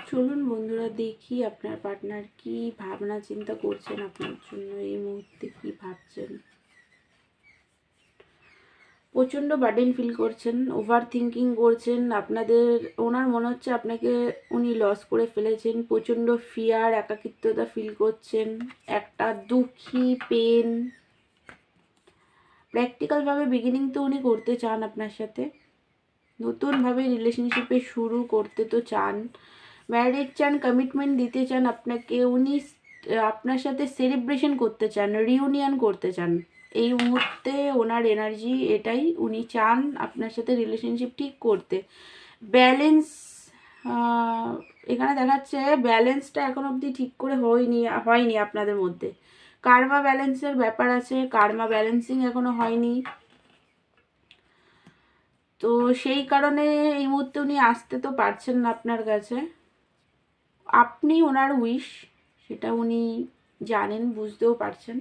চলুন বন্ধুরা, দেখি আপনার পার্টনার কি ভাবনা চিন্তা করছেন, আপনার জন্য এই মুহূর্তে কি ভাবছেন। প্রচণ্ড বার্ডেন ফিল করছেন, ওভার থিঙ্কিং করছেন। ওনার মনে হচ্ছে আপনাকে উনি লস করে ফেলেছেন। প্রচণ্ড ফিয়ার, একাকিত্বতা ফিল করছেন, একটা দুঃখী পেন। প্র্যাকটিক্যালভাবে বিগিনিং তো উনি করতে চান আপনার সাথে, নতুনভাবে রিলেশনশিপে শুরু করতে তো চান, ম্যারেজ চান, কমিটমেন্ট দিতে চান আপনাকে। উনি আপনার সাথে সেলিব্রেশন করতে চান, রিউনিয়ন করতে চান। এই মুহূর্তে ওনার এনার্জি এটাই, উনি চান আপনার সাথে রিলেশনশিপ ঠিক করতে। ব্যালেন্স এখানে দেখাচ্ছে, ব্যালেন্সটা এখন অবধি ঠিক করে হয়নি আপনাদের মধ্যে। কার্মা ব্যালেন্সের ব্যাপার আছে, কার্মা ব্যালেন্সিং এখনো হয়নি। তো সেই কারণে এই মুহূর্তে উনি আসতে তো পারছেন না আপনার কাছে। আপনি ওনার উইশ, সেটা উনি জানেন, বুঝতেও পারছেন।